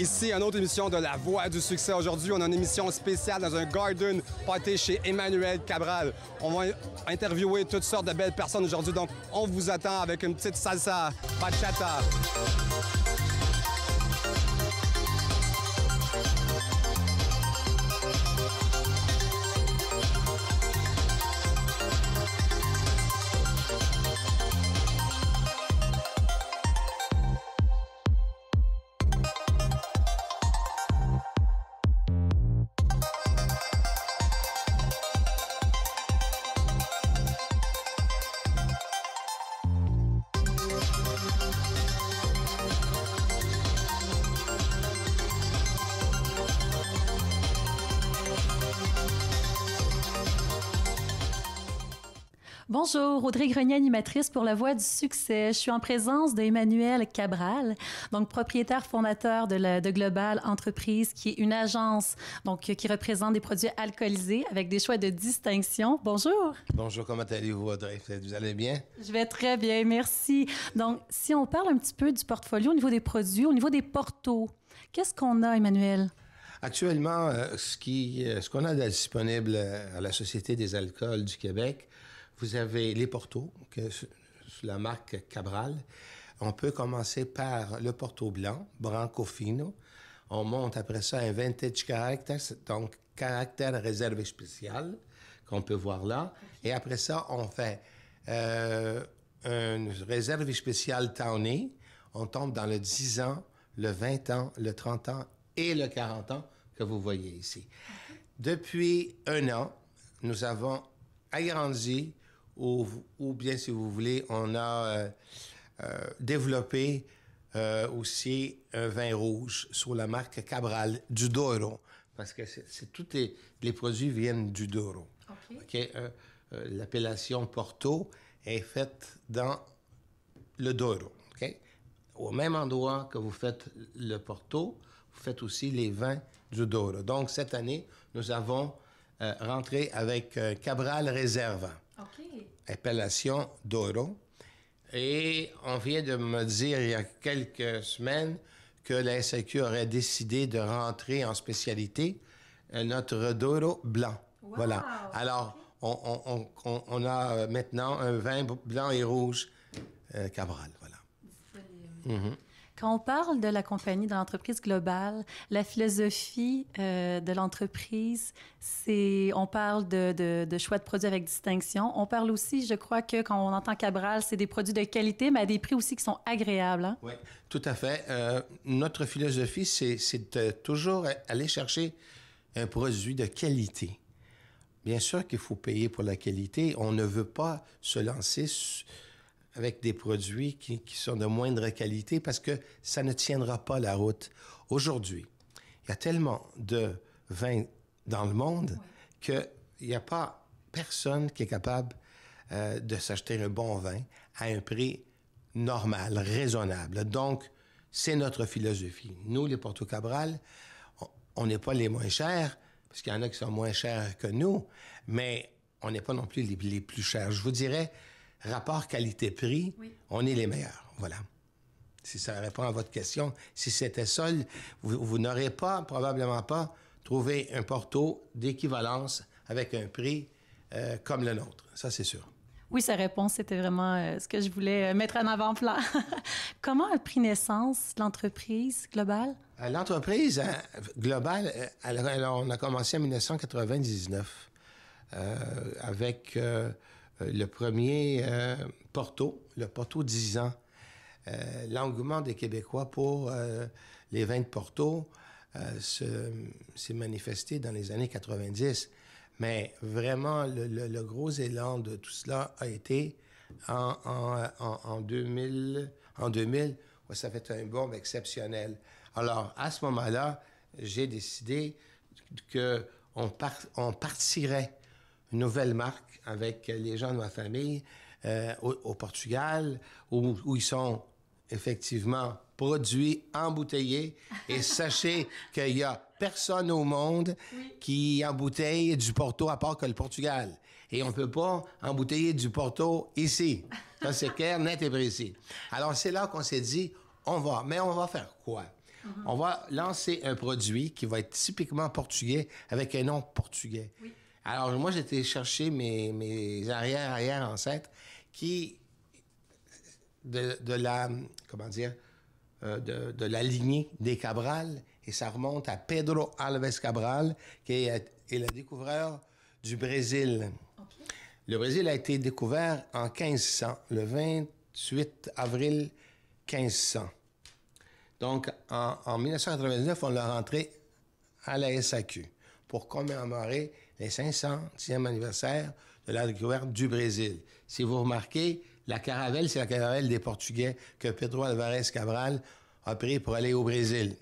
Ici, une autre émission de La Voix du Succès. Aujourd'hui, on a une émission spéciale dans un garden party chez Emmanuel Cabral. On va interviewer toutes sortes de belles personnes aujourd'hui, donc on vous attend avec une petite salsa bachata. Bonjour, Audrey Grenier, animatrice pour La Voix du Succès. Je suis en présence d'Emmanuel Cabral, donc propriétaire fondateur de Global Entreprise, qui est une agence donc qui représente des produits alcoolisés avec des choix de distinction. Bonjour. Bonjour, comment allez-vous, Audrey? Vous allez bien? Je vais très bien, merci. Donc, si on parle un petit peu du portfolio au niveau des produits, au niveau des portos, qu'est-ce qu'on a, Emmanuel? Actuellement, ce qu'on a disponible à la Société des alcools du Québec, vous avez les portos, sous la marque Cabral. On peut commencer par le porto blanc, Branco Fino. On monte après ça un Vintage Character, donc caractère réservé spécial, qu'on peut voir là. Et après ça, on fait une réserve spéciale Townie. On tombe dans le 10 ans, le 20 ans, le 30 ans et le 40 ans que vous voyez ici. Depuis un an, nous avons agrandi ou bien, si vous voulez, on a développé aussi un vin rouge sous la marque Cabral du Douro, parce que tous les produits viennent du Douro. Okay. L'appellation Porto est faite dans le Douro. Okay? Au même endroit que vous faites le Porto, vous faites aussi les vins du Douro. Donc, cette année, nous avons rentré avec Cabral Réserve. Appellation Douro. Et on vient de me dire il y a quelques semaines que la SAQ aurait décidé de rentrer en spécialité notre Douro blanc. Wow. Voilà. Alors, on a maintenant un vin blanc et rouge Cabral. Voilà. Quand on parle de la compagnie, de l'entreprise globale, la philosophie de l'entreprise, on parle de choix de produits avec distinction. On parle aussi, je crois que quand on entend Cabral, c'est des produits de qualité, mais à des prix aussi qui sont agréables. Hein? Oui, tout à fait. Notre philosophie, c'est de toujours aller chercher un produit de qualité. Bien sûr qu'il faut payer pour la qualité. On ne veut pas se lancer avec des produits qui sont de moindre qualité parce que ça ne tiendra pas la route. Aujourd'hui, il y a tellement de vins dans le monde qu'il n'y a pas personne qui est capable de s'acheter un bon vin à un prix normal, raisonnable. Donc, c'est notre philosophie. Nous, les Porto Cabral, on n'est pas les moins chers, parce qu'il y en a qui sont moins chers que nous, mais on n'est pas non plus les plus chers. Je vous dirais, rapport qualité-prix, on est les meilleurs. Voilà. Si ça répond à votre question, si c'était ça, vous n'aurez probablement pas trouvé un Porto d'équivalence avec un prix comme le nôtre. Ça, c'est sûr. Oui, sa réponse, c'était vraiment ce que je voulais mettre en avant-plan. Comment a pris naissance l'entreprise globale? L'entreprise globale, on a commencé en 1999 avec le premier Porto, le Porto 10 ans. L'engouement des Québécois pour les vins de Porto s'est manifesté dans les années 90. Mais vraiment, le gros élan de tout cela a été en 2000. Ouais, ça fait un boom exceptionnel. Alors, à ce moment-là, j'ai décidé qu'on partirait une nouvelle marque avec les gens de ma famille au Portugal, où ils sont effectivement produits, embouteillés. Et sachez qu'il y a personne au monde qui embouteille du Porto à part que le Portugal. Et on ne peut pas embouteiller du Porto ici. Ça, c'est clair, net et précis. Alors, c'est là qu'on s'est dit, mais on va faire quoi? On va lancer un produit qui va être typiquement portugais avec un nom portugais. Oui. Alors, moi, j'étais chercher mes arrière-ancêtres qui, de la lignée des Cabral, et ça remonte à Pedro Alves Cabral, qui est le découvreur du Brésil. Okay. Le Brésil a été découvert en 1500, le 28 avril 1500. Donc, en 1999, on l'a rentré à la SAQ pour commémorer les 500e anniversaire de la découverte du Brésil. Si vous remarquez, la caravelle, c'est la caravelle des Portugais que Pedro Alvarez Cabral a pris pour aller au Brésil.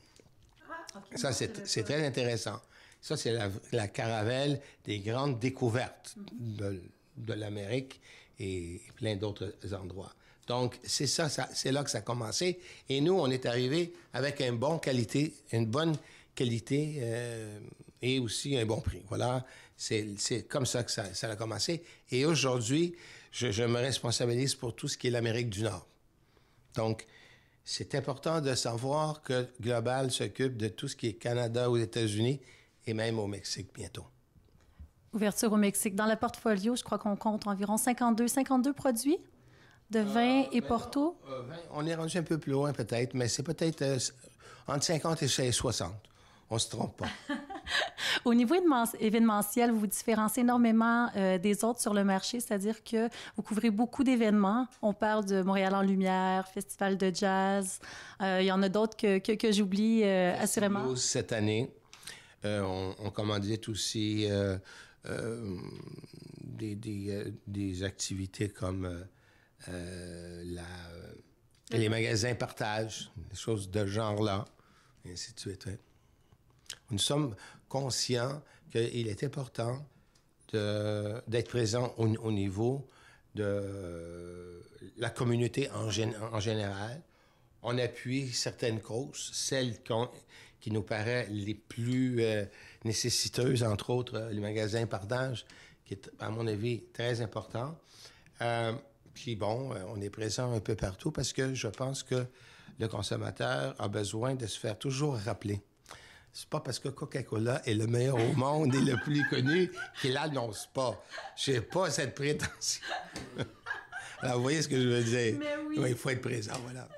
Ah, okay. Ça, c'est très intéressant. Ça, c'est la caravelle des grandes découvertes de l'Amérique et plein d'autres endroits. Donc, c'est là que ça a commencé. Et nous, on est arrivé avec une bonne qualité et aussi un bon prix. Voilà, c'est comme ça que ça a commencé. Et aujourd'hui, je me responsabilise pour tout ce qui est l'Amérique du Nord. Donc, c'est important de savoir que Global s'occupe de tout ce qui est Canada, aux États-Unis et même au Mexique bientôt. Ouverture au Mexique. Dans le portfolio, je crois qu'on compte environ 52 produits de vin et Porto. On est rendu un peu plus loin peut-être, mais c'est peut-être entre 50 et 60. On ne se trompe pas. Au niveau événementiel, vous vous différenciez énormément des autres sur le marché, c'est-à-dire que vous couvrez beaucoup d'événements. On parle de Montréal en lumière, Festival de jazz. Il y en a d'autres que j'oublie assurément. Cette année, on commandite aussi des activités comme les magasins partage, des choses de genre-là, et ainsi de suite. Hein. Nous sommes conscients qu'il est important d'être présent au niveau de la communauté en général. On appuie certaines causes, celles qui nous paraissent les plus nécessiteuses, entre autres les magasins partage, qui est, à mon avis, très important. Puis bon, on est présent un peu partout parce que je pense que le consommateur a besoin de se faire toujours rappeler. C'est pas parce que Coca-Cola est le meilleur au monde et le plus connu qu'il l'annonce pas. J'ai pas cette prétention. Alors, vous voyez ce que je veux dire? Mais oui. Oui, il faut être présent, voilà.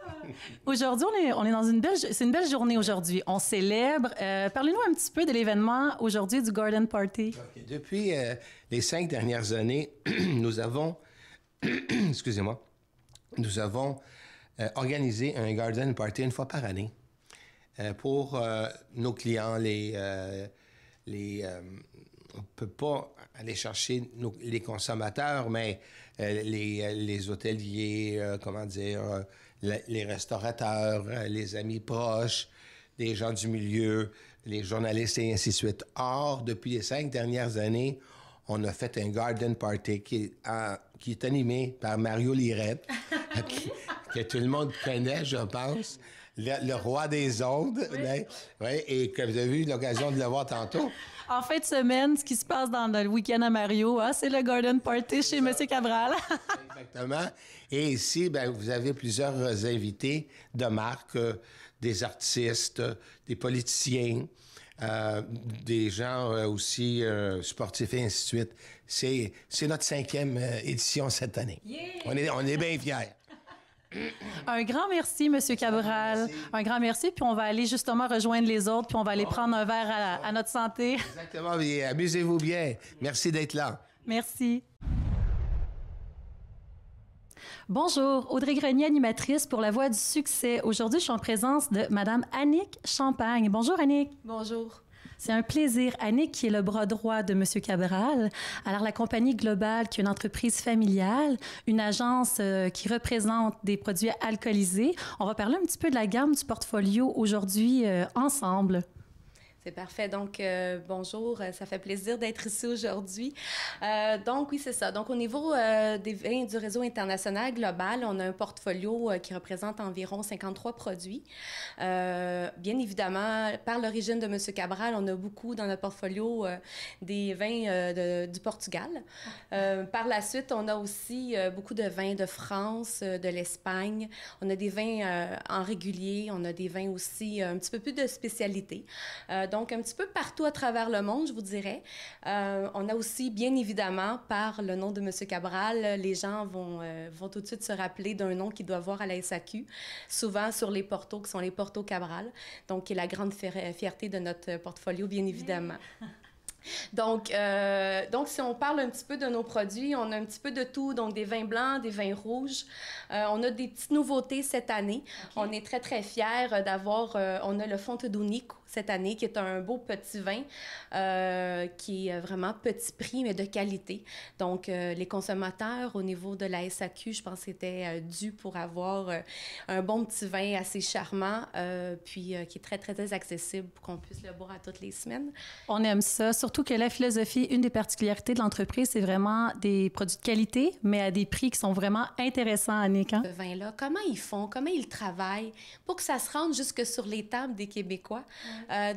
Aujourd'hui, on est dans c'est une belle journée aujourd'hui. On célèbre. Parlez-nous un petit peu de l'événement aujourd'hui du Garden Party. Okay. Depuis les 5 dernières années, nous avons excusez-moi, nous avons organisé un Garden Party une fois par année pour nos clients. On ne peut pas aller chercher les consommateurs, mais les hôteliers, les restaurateurs, les amis proches, les gens du milieu, les journalistes et ainsi de suite. Or, depuis les 5 dernières années, on a fait un Garden Party qui est animé par Mario Lirette, que tout le monde connaît, je pense. Le roi des ondes, oui. Ouais, et que vous avez eu l'occasion de le voir tantôt. En fin de semaine, ce qui se passe dans le week-end à Mario, hein, c'est le Garden Party chez M. Cabral. Exactement. Et ici, vous avez plusieurs invités de marque, des artistes, des politiciens, des gens aussi sportifs et ainsi de suite. C'est notre 5e édition cette année. Yeah! On est bien fiers. Un grand merci, M. Cabral. Merci. Un grand merci. Puis on va aller justement rejoindre les autres, puis on va aller prendre un verre à notre santé. Exactement. Amusez-vous bien. Merci d'être là. Merci. Bonjour, Audrey Grenier, animatrice pour La Voix du succès. Aujourd'hui, je suis en présence de Mme Annick Champagne. Bonjour, Annick. Bonjour. C'est un plaisir. Annick, qui est le bras droit de M. Cabral. Alors, la compagnie Global, qui est une entreprise familiale, une agence qui représente des produits alcoolisés. On va parler un petit peu de la gamme du portfolio aujourd'hui ensemble. C'est C'est parfait. Donc, bonjour, ça fait plaisir d'être ici aujourd'hui. Donc, oui, c'est ça. Donc, au niveau des vins du réseau international global, on a un portfolio qui représente environ 53 produits. Bien évidemment, par l'origine de M. Cabral, on a beaucoup dans notre portfolio des vins du Portugal. Par la suite, on a aussi beaucoup de vins de France, de l'Espagne. On a des vins en régulier. On a des vins aussi un petit peu plus de spécialité. Donc, un petit peu partout à travers le monde, je vous dirais. On a aussi, bien évidemment, par le nom de M. Cabral, les gens vont tout de suite se rappeler d'un nom qu'ils doivent voir à la SAQ, souvent sur les portos, qui sont les portos Cabral, donc qui est la grande fierté de notre portfolio, bien évidemment. Donc, si on parle un petit peu de nos produits, on a un petit peu de tout, donc des vins blancs, des vins rouges. On a des petites nouveautés cette année. Okay. On est très, très fiers d'avoir, on a le Fonte d'Unico cette année, qui est un beau petit vin qui est vraiment petit prix, mais de qualité. Donc, les consommateurs, au niveau de la SAQ, je pense que c'était dû pour avoir un bon petit vin assez charmant, puis qui est très, très, très accessible pour qu'on puisse le boire à toutes les semaines. On aime ça. Surtout que la philosophie, une des particularités de l'entreprise, c'est vraiment des produits de qualité, mais à des prix qui sont vraiment intéressants, Annick. Hein? Ce vin-là, comment ils font, comment ils travaillent pour que ça se rende jusque sur les tables des Québécois.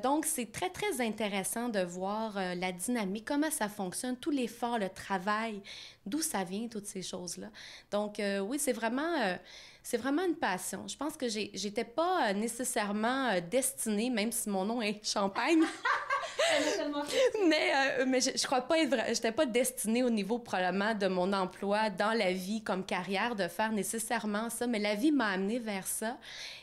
Donc, c'est très, très intéressant de voir la dynamique, comment ça fonctionne, tout l'effort, le travail, d'où ça vient, toutes ces choses-là. Donc, oui, c'est vraiment une passion. Je pense que j'étais pas nécessairement destinée, même si mon nom est Champagne. mais je crois pas j'étais pas destinée au niveau probablement de mon emploi dans la vie comme carrière de faire nécessairement ça, mais la vie m'a amenée vers ça.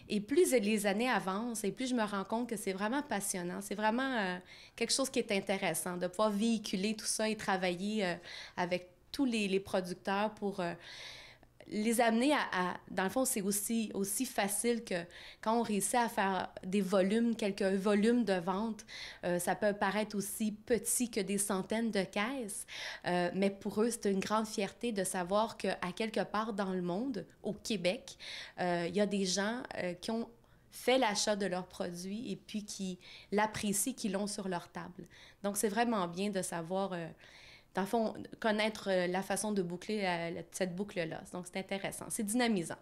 Et plus les années avancent et plus je me rends compte que c'est vraiment passionnant. C'est vraiment quelque chose qui est intéressant de pouvoir véhiculer tout ça et travailler avec tous les producteurs pour les amener dans le fond, c'est aussi facile que quand on réussit à faire des volumes, quelques volumes de vente, ça peut paraître aussi petit que des centaines de caisses, mais pour eux, c'est une grande fierté de savoir qu'à quelque part dans le monde, au Québec, il y a des gens qui ont fait l'achat de leurs produits et puis qui l'apprécient, qui l'ont sur leur table. Donc, c'est vraiment bien de savoir... dans le fond, connaître la façon de boucler cette boucle-là. Donc, c'est intéressant. C'est dynamisant.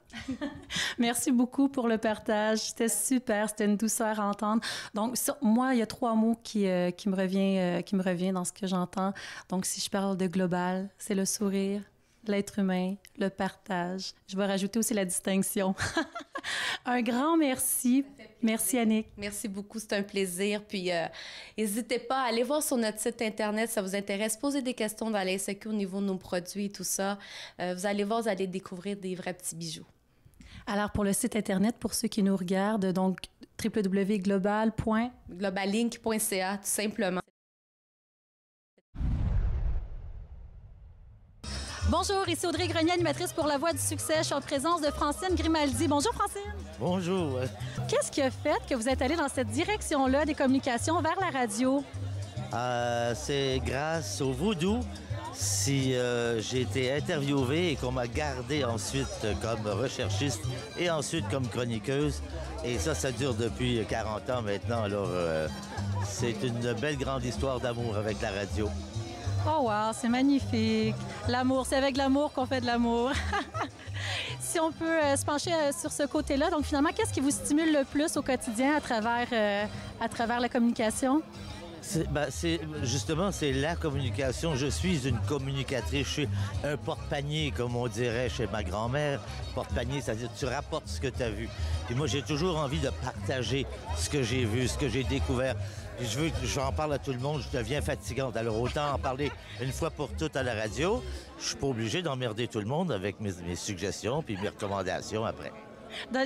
Merci beaucoup pour le partage. C'était super. C'était une douceur à entendre. Donc, moi, il y a 3 mots qui me revient dans ce que j'entends. Donc, si je parle de global, c'est le sourire, l'être humain, le partage. Je vais rajouter aussi la distinction. Un grand merci. Merci, Annick. Merci beaucoup, c'est un plaisir. Puis, n'hésitez pas à aller voir sur notre site Internet, ça vous intéresse, posez des questions dans la SAQ au niveau de nos produits et tout ça. Vous allez voir, vous allez découvrir des vrais petits bijoux. Alors, pour le site Internet, pour ceux qui nous regardent, donc www.globallink.ca, tout simplement. Bonjour, ici Audrey Grenier, animatrice pour La Voix du Succès. Je suis en présence de Francine Grimaldi. Bonjour, Francine. Bonjour. Qu'est-ce qui a fait que vous êtes allée dans cette direction-là des communications vers la radio? C'est grâce au Voodoo si j'ai été interviewée et qu'on m'a gardée ensuite comme recherchiste et ensuite comme chroniqueuse. Et ça dure depuis 40 ans maintenant. Alors, c'est une belle grande histoire d'amour avec la radio. Oh wow, c'est magnifique. L'amour, c'est avec l'amour qu'on fait de l'amour. Si on peut se pencher sur ce côté-là, donc finalement, qu'est-ce qui vous stimule le plus au quotidien à travers la communication? Justement, c'est la communication. Je suis une communicatrice. Je suis un porte-panier, comme on dirait chez ma grand-mère. Porte-panier, c'est-à-dire tu rapportes ce que tu as vu. Et moi, j'ai toujours envie de partager ce que j'ai vu, ce que j'ai découvert. J'en parle à tout le monde, je deviens fatigante. Alors autant en parler une fois pour toutes à la radio. Je suis pas obligé d'emmerder tout le monde avec mes suggestions puis mes recommandations après.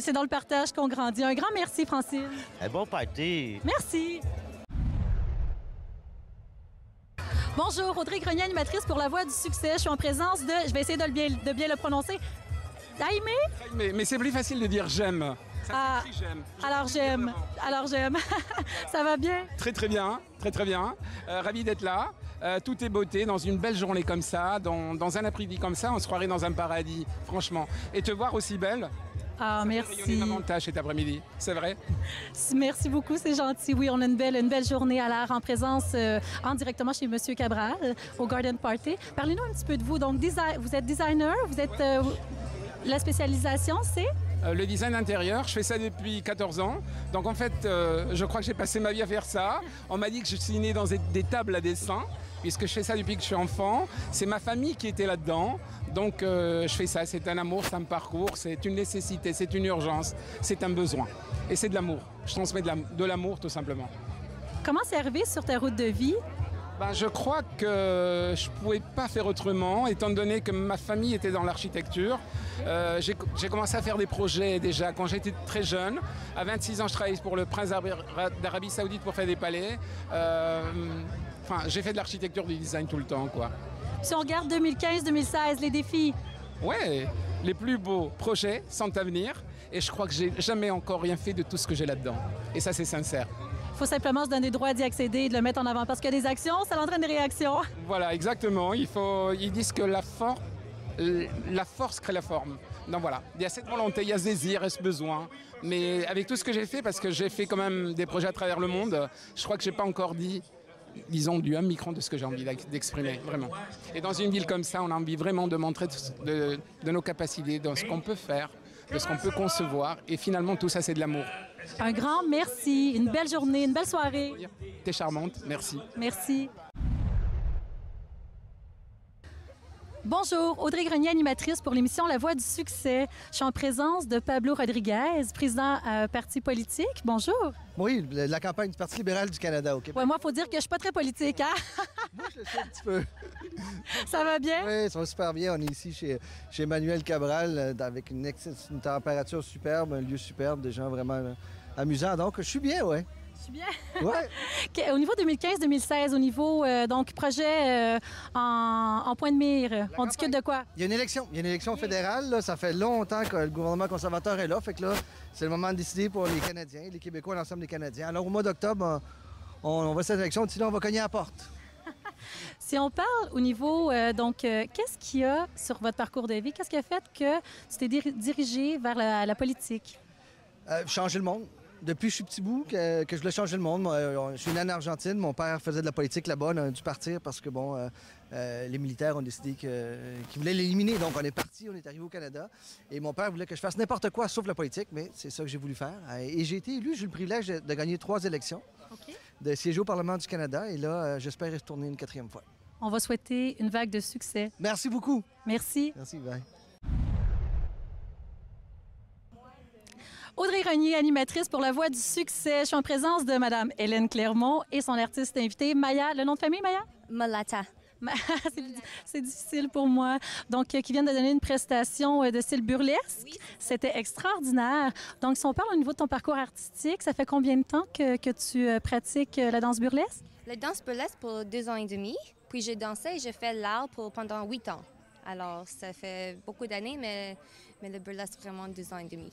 C'est dans le partage qu'on grandit. Un grand merci, Francine. Un bon party. Merci. Bonjour, Audrey Grenier, animatrice pour La Voix du Succès. Je suis en présence de... Je vais essayer de bien le prononcer. Jaime? Mais c'est plus facile de dire j'aime. Ça s'écrit j'aime. Alors j'aime. Ça va bien? Très bien. Ravi d'être là. Tout est beauté dans une belle journée comme ça, dans un après-midi comme ça, on se croirait dans un paradis, franchement. Et te voir aussi belle. Ah, Ça fait merci. rayonner davantage cet après-midi, c'est vrai? Merci beaucoup, c'est gentil. Oui, on a une belle journée à l'art en présence, directement chez Monsieur Cabral, au Garden Party. Parlez-nous un petit peu de vous. Donc, vous êtes designer, vous êtes... la spécialisation, c'est? Le design intérieur, je fais ça depuis 14 ans. Donc en fait, je crois que j'ai passé ma vie à faire ça. On m'a dit que je suis né dans des tables à dessin, puisque je fais ça depuis que je suis enfant. C'est ma famille qui était là-dedans. Donc je fais ça, c'est un amour, c'est un parcours, c'est une nécessité, c'est une urgence, c'est un besoin. Et c'est de l'amour. Je transmets de l'amour tout simplement. Comment c'est arrivé sur ta route de vie? Ben, je crois que je ne pouvais pas faire autrement, étant donné que ma famille était dans l'architecture. J'ai commencé à faire des projets déjà quand j'étais très jeune. À 26 ans, je travaillais pour le prince d'Arabie Saoudite pour faire des palais. J'ai fait de l'architecture, du design tout le temps, quoi. Si on regarde 2015-2016, les défis, Ouais, les plus beaux projets sont à venir. Et je crois que j'ai jamais encore rien fait de tout ce que j'ai là-dedans. Et ça, c'est sincère. il faut simplement se donner le droit d'y accéder et de le mettre en avant. Parce que des actions, ça entraîne des réactions. Voilà, exactement. Ils disent que la force crée la forme. Donc voilà, il y a cette volonté, il y a ce désir, il y a ce besoin. Mais avec tout ce que j'ai fait, parce que j'ai fait quand même des projets à travers le monde, je crois que j'ai pas encore dit, disons, du 1 micron de ce que j'ai envie d'exprimer, vraiment. Et dans une ville comme ça, on a envie vraiment de montrer de nos capacités, de ce qu'on peut faire, de ce qu'on peut concevoir. Et finalement, tout ça, c'est de l'amour. Un grand merci, une belle journée, une belle soirée. T'es charmante, merci. Merci. Bonjour, Audrey Grenier, animatrice pour l'émission La Voix du succès. Je suis en présence de Pablo Rodriguez, président parti politique. Bonjour. Oui, la campagne du Parti libéral du Canada au Québec. Ouais, moi, il faut dire que je suis pas très politique, hein? Moi, je le sais un petit peu. Ça va bien? Oui, ça va super bien. On est ici chez Emmanuel Cabral avec une température superbe, un lieu superbe, des gens vraiment amusants. Donc, je suis bien, oui. Je suis bien. Ouais. Au niveau 2015-2016, au niveau donc projet en point de mire, on discute de quoi? Il y a une élection fédérale. Là. Ça fait longtemps que le gouvernement conservateur est là. Fait que là, c'est le moment de décider pour les Canadiens, les Québécois, l'ensemble des Canadiens. Alors, au mois d'octobre, on va à cette élection. D'ici là, on va cogner à la porte. Si on parle au niveau, qu'est-ce qu'il y a sur votre parcours de vie? Qu'est-ce qui a fait que tu t'es dirigé vers la politique? Changer le monde. Depuis que je suis petit bout, que je voulais changer le monde. Je suis né en Argentine. Mon père faisait de la politique là-bas. On a dû partir parce que, les militaires ont décidé qu'ils voulaient l'éliminer. Donc, on est parti, on est arrivé au Canada. Et mon père voulait que je fasse n'importe quoi sauf la politique, mais c'est ça que j'ai voulu faire. Et j'ai été élu. J'ai eu le privilège de gagner 3 élections, de siéger au Parlement du Canada. Et là, j'espère y retourner une 4e fois. On va souhaiter une vague de succès. Merci beaucoup. Merci. Merci, bye. Audrey Grenier, animatrice pour La Voix du succès. Je suis en présence de Mme Hélène Clermont et son artiste invité, Maya. Le nom de famille, Maya? Malata. C'est difficile pour moi. Donc, qui viennent de donner une prestation de style burlesque. Oui. C'était extraordinaire. Donc, si on parle au niveau de ton parcours artistique, ça fait combien de temps que tu pratiques la danse burlesque? La danse burlesque pour 2 ans et demi. Puis j'ai dansé et j'ai fait l'art pendant 8 ans. Alors, ça fait beaucoup d'années, mais le burlesque, vraiment 2 ans et demi.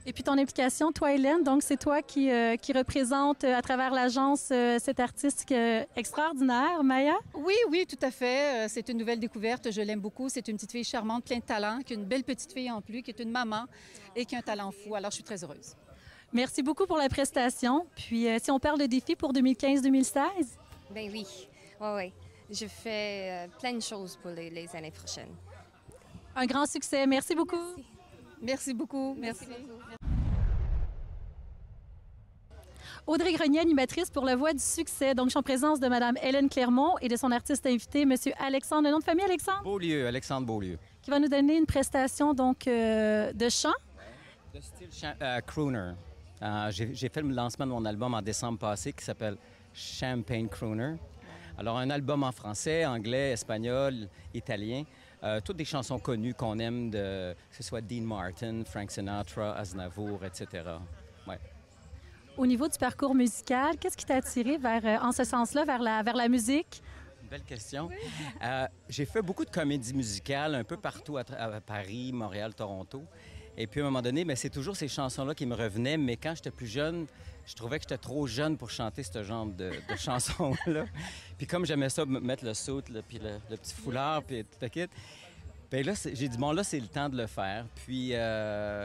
Et puis ton implication, toi, Hélène, donc c'est toi qui représente à travers l'agence cet artiste extraordinaire, Maya? Oui, tout à fait. C'est une nouvelle découverte. Je l'aime beaucoup. C'est une petite fille charmante, plein de talent, qui est une belle petite fille en plus, qui est une maman et qui a un talent fou. Alors, je suis très heureuse. Merci beaucoup pour la prestation. Puis, si on parle de défis pour 2015-2016? Ben oui. Oui. Je fais plein de choses pour les années prochaines. Un grand succès. Merci beaucoup. Merci beaucoup. Merci. Audrey Grenier, animatrice pour La Voix du succès. Donc, je suis en présence de Mme Hélène Clermont et de son artiste invité, M. Alexandre. Le nom de famille, Alexandre? Beaulieu, Alexandre Beaulieu. Qui va nous donner une prestation donc de chant. De style crooner. J'ai fait le lancement de mon album en décembre passé qui s'appelle Champagne Crooner. Alors, un album en français, anglais, espagnol, italien. Toutes des chansons connues qu'on aime, que ce soit Dean Martin, Frank Sinatra, Aznavour, etc. Ouais. Au niveau du parcours musical, qu'est-ce qui t'a attiré en ce sens-là, vers la musique? Belle question. J'ai fait beaucoup de comédies musicales un peu partout à Paris, Montréal, Toronto. Et puis, à un moment donné, c'est toujours ces chansons-là qui me revenaient. Mais quand j'étais plus jeune, je trouvais que j'étais trop jeune pour chanter ce genre de chansons-là. Puis comme j'aimais ça, mettre le saut, puis le petit foulard, puis tout le kit, Bien là, j'ai dit, bon, là, c'est le temps de le faire. Puis,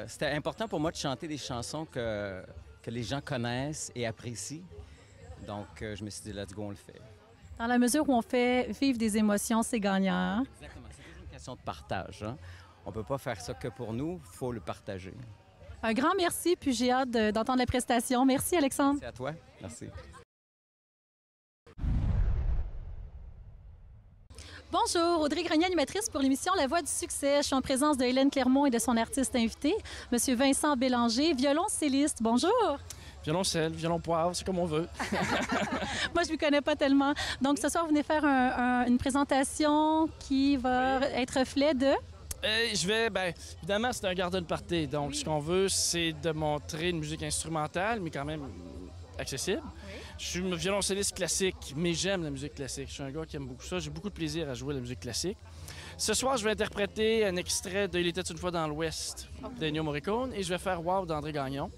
c'était important pour moi de chanter des chansons que les gens connaissent et apprécient. Donc, je me suis dit, let's go, on le fait. Dans la mesure où on fait vivre des émotions, c'est gagnant. Exactement. C'est toujours une question de partage. Hein? On ne peut pas faire ça que pour nous, il faut le partager. Un grand merci, puis j'ai hâte d'entendre la prestation. Merci, Alexandre. Merci à toi. Merci. Bonjour, Audrey Grenier, animatrice pour l'émission La Voix du succès. Je suis en présence de Hélène Clermont et de son artiste invité, M. Vincent Bélanger, violoncelliste. Bonjour. Violoncelle, violon poivre, c'est comme on veut. Moi, je ne vous connais pas tellement. Donc, ce soir, vous venez faire une présentation qui va être reflet de... évidemment, c'est un garden party. Donc, ce qu'on veut, c'est de montrer une musique instrumentale, mais quand même accessible. Je suis violoncelliste classique, mais j'aime la musique classique. Je suis un gars qui aime beaucoup ça. J'ai beaucoup de plaisir à jouer la musique classique. Ce soir, je vais interpréter un extrait de Il était une fois dans l'Ouest d'Ennio Morricone et je vais faire Wow d'André Gagnon.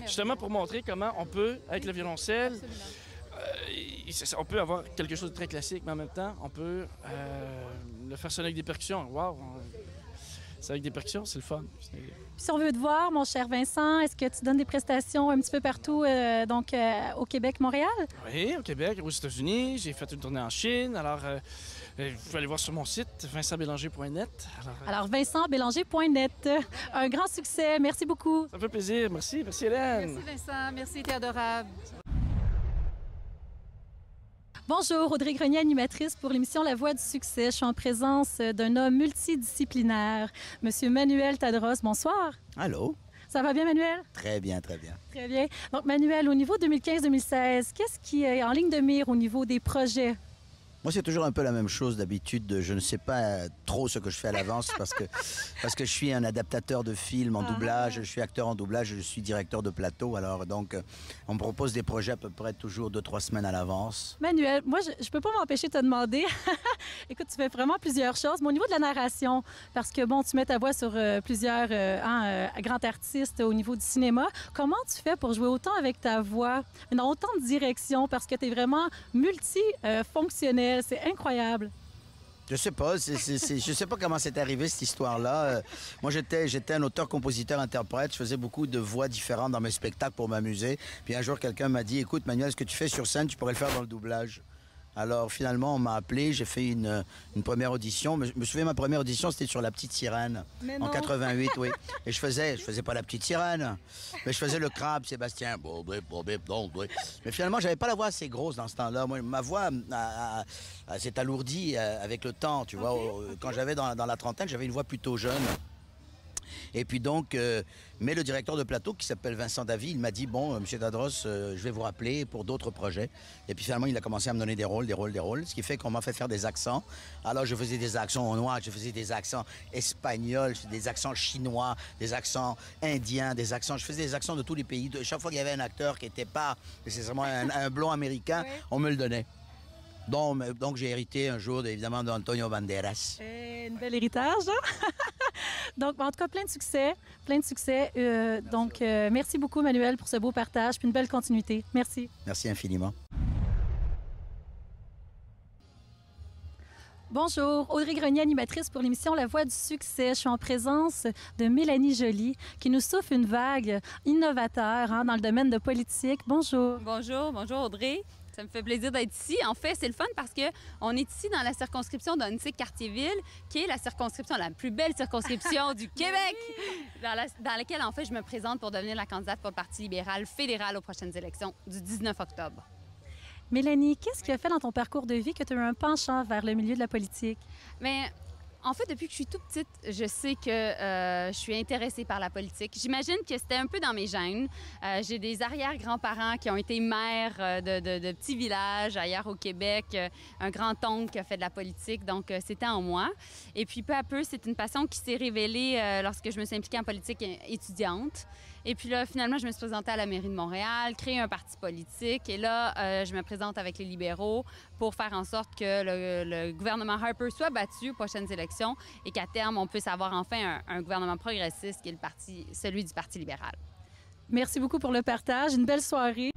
Justement pour montrer comment on peut, avec le violoncelle, on peut avoir quelque chose de très classique, mais en même temps, on peut le faire sonner avec des percussions. Wow! C'est avec des percussions, c'est le fun. Si on veut te voir, mon cher Vincent, est-ce que tu donnes des prestations un petit peu partout, au Québec, Montréal? Oui, au Québec, aux États-Unis. J'ai fait une tournée en Chine. Alors, vous pouvez aller voir sur mon site, vincentbélanger.net. Alors, vincentbélanger.net. Un grand succès. Merci beaucoup. Ça me fait plaisir. Merci. Merci, Hélène. Merci, Vincent. Merci, t'es adorable. Bonjour, Audrey Grenier, animatrice pour l'émission La Voix du succès. Je suis en présence d'un homme multidisciplinaire, Monsieur Manuel Tadros. Bonsoir. Allô? Ça va bien, Manuel? Très bien, très bien. Très bien. Donc, Manuel, au niveau 2015-2016, qu'est-ce qui est en ligne de mire au niveau des projets? Moi, c'est toujours un peu la même chose d'habitude. Je ne sais pas trop ce que je fais à l'avance parce que je suis un adaptateur de films en doublage, je suis acteur en doublage, je suis directeur de plateau. Alors, donc, on me propose des projets à peu près toujours 2-3 semaines à l'avance. Manuel, moi, je peux pas m'empêcher de te demander. Écoute, tu fais vraiment plusieurs choses. Mais au niveau de la narration, parce que, bon, tu mets ta voix sur plusieurs grands artistes au niveau du cinéma, comment tu fais pour jouer autant avec ta voix, dans autant de directions, parce que tu es vraiment multifonctionnel. C'est incroyable. Je sais pas, je sais pas comment c'est arrivé cette histoire-là. Moi, j'étais un auteur, compositeur, interprète. Je faisais beaucoup de voix différentes dans mes spectacles pour m'amuser. Puis un jour, quelqu'un m'a dit, écoute, Manuel, ce que tu fais sur scène, tu pourrais le faire dans le doublage. Alors finalement, on m'a appelé, j'ai fait une première audition. Je me souviens, ma première audition, c'était sur La Petite Sirène, en 88, oui. Et je faisais pas La Petite Sirène, mais je faisais le crabe, Sébastien. Mais finalement, j'avais pas la voix assez grosse dans ce temps-là. Moi, ma voix s'est alourdie avec le temps, tu vois. Quand j'avais dans la trentaine, j'avais une voix plutôt jeune. Et puis donc, mais le directeur de plateau qui s'appelle Vincent Davy, il m'a dit, bon, M. Tadros, je vais vous rappeler pour d'autres projets. Et puis finalement, il a commencé à me donner des rôles, ce qui fait qu'on m'a fait faire des accents. Alors, je faisais des accents noirs, je faisais des accents espagnols, des accents chinois, des accents indiens, je faisais des accents de tous les pays. Chaque fois qu'il y avait un acteur qui n'était pas nécessairement un blond américain, on me le donnait. Donc j'ai hérité un jour, évidemment, d'Antonio Banderas. Un bel héritage, hein? Donc, en tout cas, plein de succès. Merci beaucoup, Manuel, pour ce beau partage, puis une belle continuité. Merci. Merci infiniment. Bonjour, Audrey Grenier, animatrice pour l'émission La Voix du succès. Je suis en présence de Mélanie Joly, qui nous souffle une vague innovateur dans le domaine de politique. Bonjour. Bonjour Audrey. Ça me fait plaisir d'être ici. En fait, c'est le fun parce qu'on est ici dans la circonscription d'Ontic-Cartierville, qui est la plus belle circonscription du Québec, dans laquelle, en fait, je me présente pour devenir la candidate pour le Parti libéral fédéral aux prochaines élections du 19 octobre. Mélanie, qu'est-ce qui a fait dans ton parcours de vie que tu as eu un penchant vers le milieu de la politique? Mais en fait, depuis que je suis toute petite, je sais que je suis intéressée par la politique. J'imagine que c'était un peu dans mes gènes. J'ai des arrière-grands-parents qui ont été maires de petits villages ailleurs au Québec, un grand-oncle qui a fait de la politique, donc c'était en moi. Et puis peu à peu, c'est une passion qui s'est révélée lorsque je me suis impliquée en politique étudiante. Et puis là, finalement, je me suis présentée à la mairie de Montréal, créé un parti politique. Et là, je me présente avec les libéraux pour faire en sorte que le gouvernement Harper soit battu aux prochaines élections et qu'à terme, on puisse avoir enfin un gouvernement progressiste qui est celui du Parti libéral. Merci beaucoup pour le partage. Une belle soirée.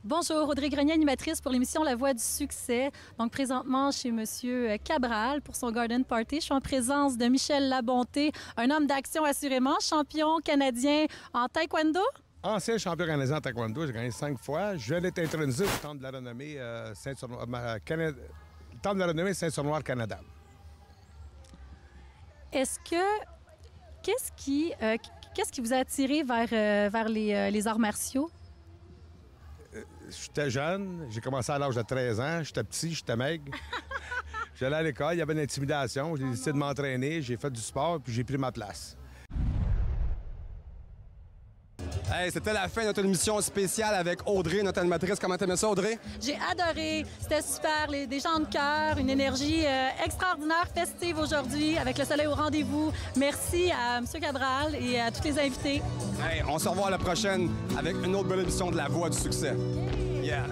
Bonjour, Audrey Grenier, animatrice pour l'émission La Voix du succès. Donc, présentement, chez Monsieur Cabral pour son Garden Party. Je suis en présence de Michel Labonté, un homme d'action assurément, champion canadien en taekwondo. Ancien champion canadien en taekwondo, j'ai gagné 5 fois. Je viens d'être intronisé au Temple de la Renommée Temple de la Renommée Saint-Sur-Noir, Canada. Qu'est-ce qui vous a attiré vers les arts martiaux? J'étais jeune, j'ai commencé à l'âge de 13 ans, j'étais petit, j'étais maigre. J'allais à l'école, il y avait de l'intimidation, j'ai décidé de m'entraîner, j'ai fait du sport, puis j'ai pris ma place. Hey, c'était la fin de notre émission spéciale avec Audrey, notre animatrice. Comment t'aimais ça, Audrey? J'ai adoré. C'était super. Des gens de cœur, une énergie extraordinaire, festive aujourd'hui, avec le soleil au rendez-vous. Merci à M. Cabral et à tous les invités. Hey, on se revoit à la prochaine avec une autre belle émission de La Voix du succès. Yeah!